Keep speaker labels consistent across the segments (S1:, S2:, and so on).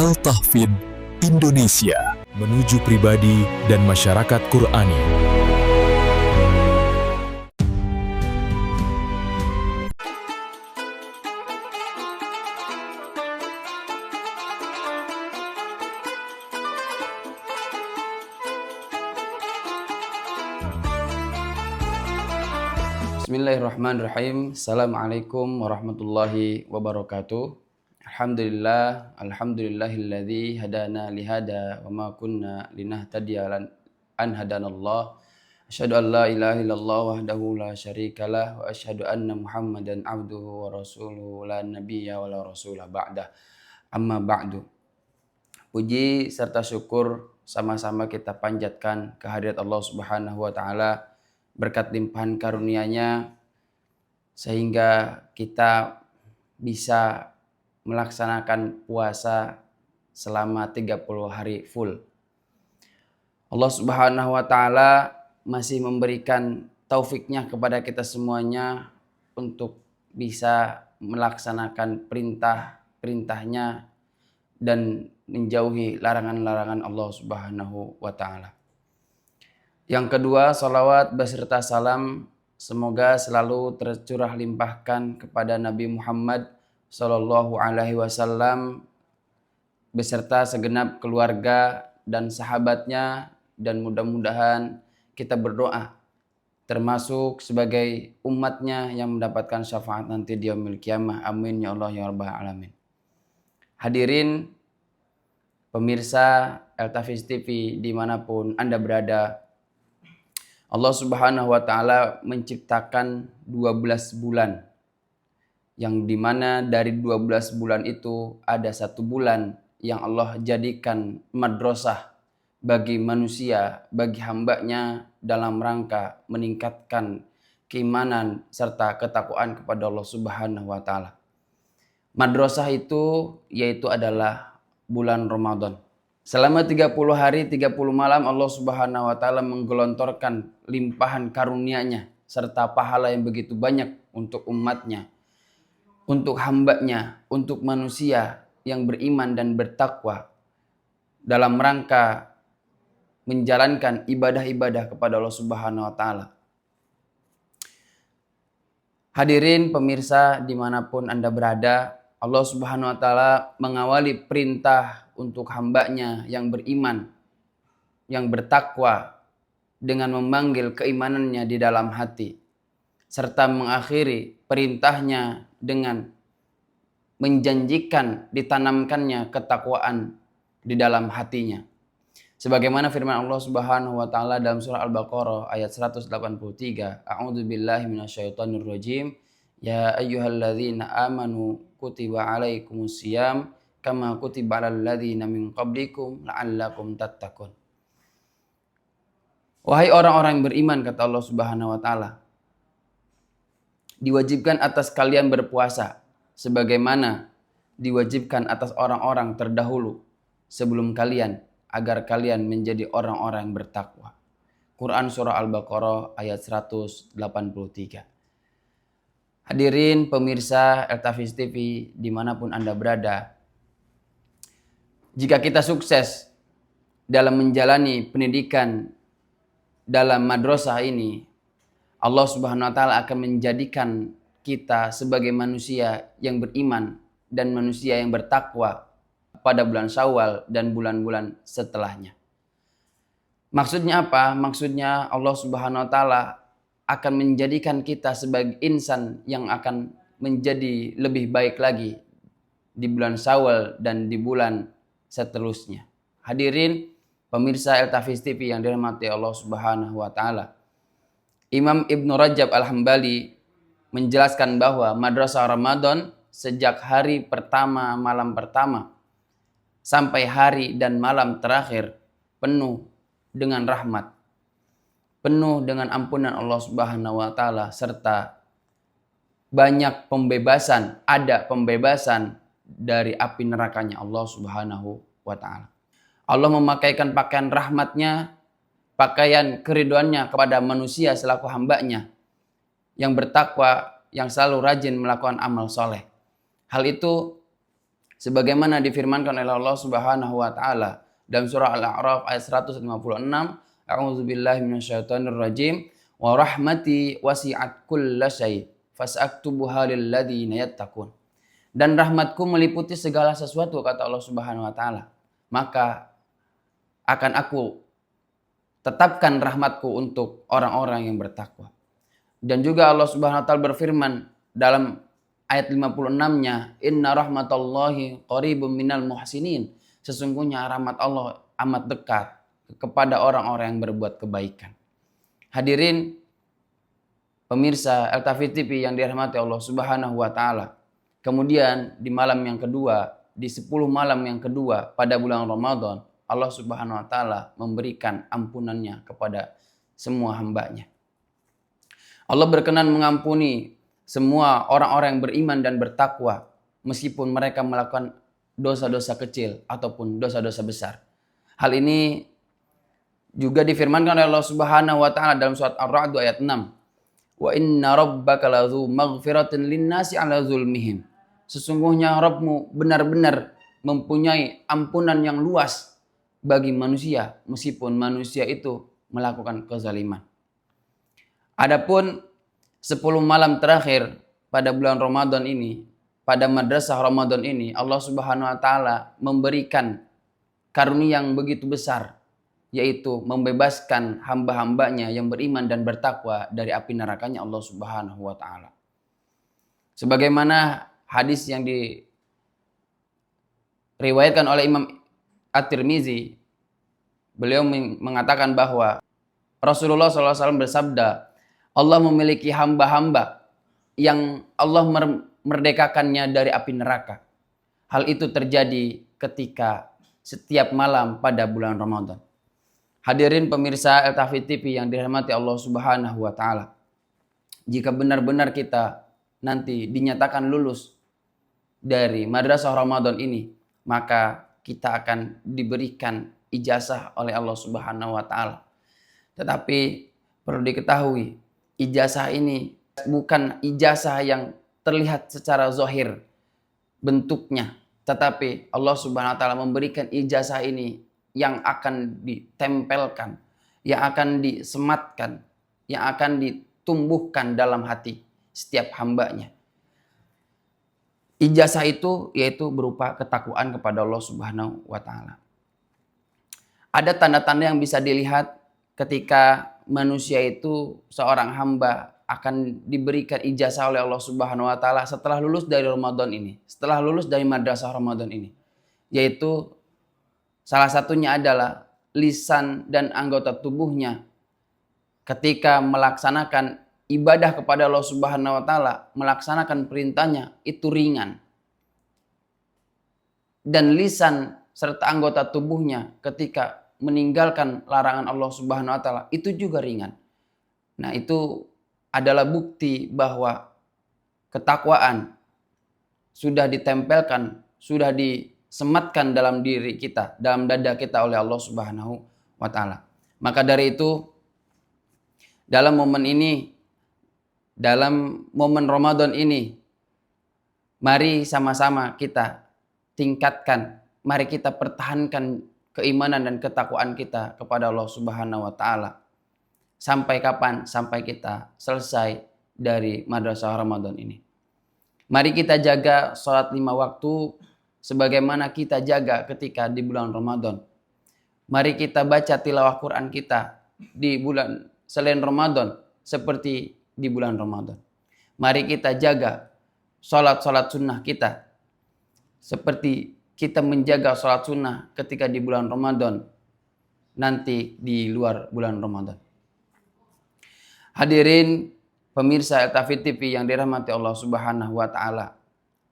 S1: Al-Tahfidz Indonesia menuju pribadi dan masyarakat Qur'ani.
S2: Bismillahirrahmanirrahim. Assalamualaikum warahmatullahi wabarakatuh. Alhamdulillahilladzi hadana lihada wa ma kunna linahtadiya an hadanallah. Asyhadu an la ilaha illallah wahdahu la syarikalah wa asyhadu anna Muhammadan abduhu wa rasuluhu la nabiyya wa la rasulah ba'dah. Amma ba'du. Puji serta syukur sama-sama kita panjatkan kehadirat Allah Subhanahu wa taala, berkat limpahan karunia-Nya sehingga kita bisa melaksanakan puasa selama 30 hari full. Allah Subhanahu wa taala masih memberikan taufiknya kepada kita semuanya untuk bisa melaksanakan perintah-perintahnya dan menjauhi larangan-larangan Allah Subhanahu wa taala. Yang kedua, salawat beserta salam semoga selalu tercurah limpahkan kepada Nabi Muhammad Sallallahu Alaihi Wasallam beserta segenap keluarga dan sahabatnya, dan mudah-mudahan kita berdoa termasuk sebagai umatnya yang mendapatkan syafaat nanti di yaumil qiyamah. Amin ya Allah ya rabbal alamin. Hadirin pemirsa El-Tahfidz TV dimanapun Anda berada, Allah Subhanahu wa taala menciptakan 12 bulan, yang dimana dari 12 bulan itu ada 1 bulan yang Allah jadikan madrasah bagi manusia, bagi hambanya, dalam rangka meningkatkan keimanan serta ketakwaan kepada Allah Subhanahu wa taala. Madrasah itu yaitu adalah bulan Ramadan. Selama 30 hari 30 malam Allah Subhanahu wa taala menggelontorkan limpahan karunia-Nya serta pahala yang begitu banyak untuk umatnya, untuk hambanya, untuk manusia yang beriman dan bertakwa dalam rangka menjalankan ibadah-ibadah kepada Allah Subhanahu wa taala. Hadirin pemirsa dimanapun Anda berada, Allah Subhanahu wa taala mengawali perintah untuk hambanya yang beriman, yang bertakwa, dengan memanggil keimanannya di dalam hati, serta mengakhiri perintahnya dengan menjanjikan ditanamkannya ketakwaan di dalam hatinya. Sebagaimana firman Allah Subhanahu wa taala dalam surah Al-Baqarah ayat 183, A'udzubillahi minasyaitonirrajim. Ya ayyuhalladzina amanu kutiba alaikumusiyam kama kutiba alal ladzina min qablikum la'allakum tattaqun. Wahai orang-orang yang beriman, kata Allah Subhanahu wa taala, diwajibkan atas kalian berpuasa sebagaimana diwajibkan atas orang-orang terdahulu sebelum kalian, agar kalian menjadi orang-orang yang bertakwa. Quran surah Al-Baqarah ayat 183. Hadirin pemirsa El-Tahfidz TV dimanapun Anda berada, jika kita sukses dalam menjalani pendidikan dalam madrasah ini, Allah Subhanahu wa taala akan menjadikan kita sebagai manusia yang beriman dan manusia yang bertakwa pada bulan Syawal dan bulan-bulan setelahnya. Maksudnya apa? Maksudnya Allah Subhanahu wa taala akan menjadikan kita sebagai insan yang akan menjadi lebih baik lagi di bulan Syawal dan di bulan seterusnya. Hadirin pemirsa El-Tahfidz TV yang dirahmati Allah Subhanahu wa taala, Imam Ibnu Rajab Al-Hambali menjelaskan bahwa madrasah Ramadan sejak hari pertama, malam pertama, sampai hari dan malam terakhir penuh dengan rahmat, penuh dengan ampunan Allah Subhanahu wa taala, serta banyak pembebasan, ada pembebasan dari api nerakanya Allah Subhanahu wa taala. Allah memakaikan pakaian rahmatnya, pakaian keriduannya kepada manusia selaku hambanya yang bertakwa, yang selalu rajin melakukan amal soleh. Hal itu Sebagaimana difirmankan oleh Allah Subhanahu wa taala dalam surah Al-A'raf ayat 156, A'udzubillahi minasyaitonirrajim, wa rahmati wasi'at kullasyai fasaktubuha lil ladzina yattaqun. Dan rahmatku meliputi segala sesuatu, kata Allah Subhanahu wa taala. Maka akan aku tetapkan rahmatku untuk orang-orang yang bertakwa. Dan juga Allah Subhanahu wa taala berfirman dalam ayat 56-nya, inna rahmatallahi qaribum minal muhsinin. Sesungguhnya rahmat Allah amat dekat kepada orang-orang yang berbuat kebaikan. Hadirin pemirsa LTV TV yang dirahmati Allah Subhanahu wa taala. Kemudian di malam yang kedua, di 10 malam yang kedua pada bulan Ramadan, Allah Subhanahu wa taala memberikan ampunannya kepada semua hambanya. Allah berkenan mengampuni semua orang-orang yang beriman dan bertakwa meskipun mereka melakukan dosa-dosa kecil ataupun dosa-dosa besar. Hal ini juga difirmankan oleh Allah Subhanahu wa taala dalam surat Ar-Ra'd ayat 6. Wa inna rabbaka ladzu maghfiratin linnasi 'ala zulmihim. Sesungguhnya Rabbmu benar-benar mempunyai ampunan yang luas bagi manusia meskipun manusia itu melakukan kezaliman. Adapun 10 malam terakhir pada bulan Ramadan ini, pada madrasah Ramadan ini, Allah Subhanahu wa taala memberikan karunia yang begitu besar, yaitu membebaskan hamba-hambanya yang beriman dan bertakwa dari api nerakanya Allah Subhanahu wa taala. Sebagaimana hadis yang diriwayatkan oleh Imam At-Tirmizi, beliau mengatakan bahwa Rasulullah SAW bersabda, Allah memiliki hamba-hamba yang Allah merdekakannya dari api neraka. Hal itu terjadi ketika setiap malam pada bulan Ramadan. Hadirin pemirsa LTV TV yang dirahmati Allah Subhanahu wa taala. Jika benar-benar kita nanti dinyatakan lulus dari madrasah Ramadan ini, maka kita akan diberikan ijazah oleh Allah Subhanahu wa taala. Tetapi perlu diketahui, ijazah ini bukan ijazah yang terlihat secara zahir bentuknya, tetapi Allah Subhanahu wa taala memberikan ijazah ini yang akan ditempelkan, yang akan disematkan, yang akan ditumbuhkan dalam hati setiap hambanya. Ijazah itu yaitu berupa ketakwaan kepada Allah Subhanahu wa taala. Ada tanda-tanda yang bisa dilihat ketika manusia itu, seorang hamba akan diberikan ijazah oleh Allah Subhanahu wa taala setelah lulus dari Ramadan ini, setelah lulus dari madrasah Ramadan ini. Yaitu salah satunya adalah lisan dan anggota tubuhnya ketika melaksanakan ibadah kepada Allah Subhanahu wa taala, melaksanakan perintahnya itu ringan. Dan lisan serta anggota tubuhnya ketika meninggalkan larangan Allah Subhanahu wa taala itu juga ringan. Nah, itu adalah bukti bahwa ketakwaan sudah ditempelkan, sudah disematkan dalam diri kita, dalam dada kita oleh Allah Subhanahu wa taala. Maka dari itu, dalam momen ini, dalam momen Ramadan ini, mari sama-sama kita tingkatkan, mari kita pertahankan keimanan dan ketakwaan kita kepada Allah Subhanahu wa taala. Sampai kapan? Sampai kita selesai dari madrasah Ramadan ini. Mari kita jaga sholat 5 waktu sebagaimana kita jaga ketika di bulan Ramadan. Mari kita baca tilawah Quran kita di bulan selain Ramadan seperti di bulan Ramadan. Mari kita jaga sholat-sholat sunnah kita seperti kita menjaga sholat sunnah ketika di bulan Ramadan, nanti di luar bulan Ramadan. Hadirin pemirsa LTV TV yang dirahmati Allah Subhanahu wa taala.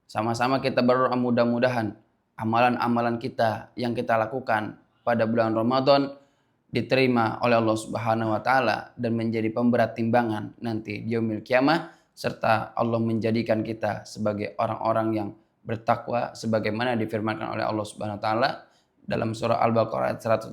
S2: Sama-sama kita berdoa mudah-mudahan amalan-amalan kita yang kita lakukan pada bulan Ramadan diterima oleh Allah Subhanahu wa taala dan menjadi pemberat timbangan nanti di yaumil qiyamah, serta Allah menjadikan kita sebagai orang-orang yang bertakwa sebagaimana difirmankan oleh Allah Subhanahu wa taala dalam surah Al-Baqarah ayat 183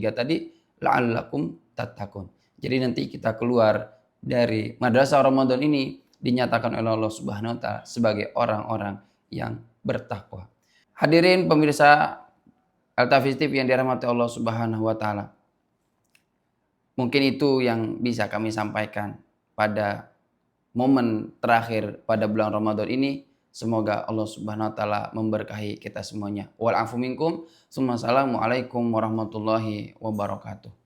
S2: tadi, la'allakum tattaqun. Jadi nanti kita keluar dari madrasah Ramadan ini dinyatakan oleh Allah Subhanahu wa taala sebagai orang-orang yang bertakwa. Hadirin pemirsa Al-Tafiz TV yang dirahmati Allah Subhanahu wa taala. Mungkin itu yang bisa kami sampaikan pada momen terakhir pada bulan Ramadan ini. Semoga Allah Subhanahu wa taala memberkahi kita semuanya. Wal afu minkum. Assalamualaikum warahmatullahi wabarakatuh.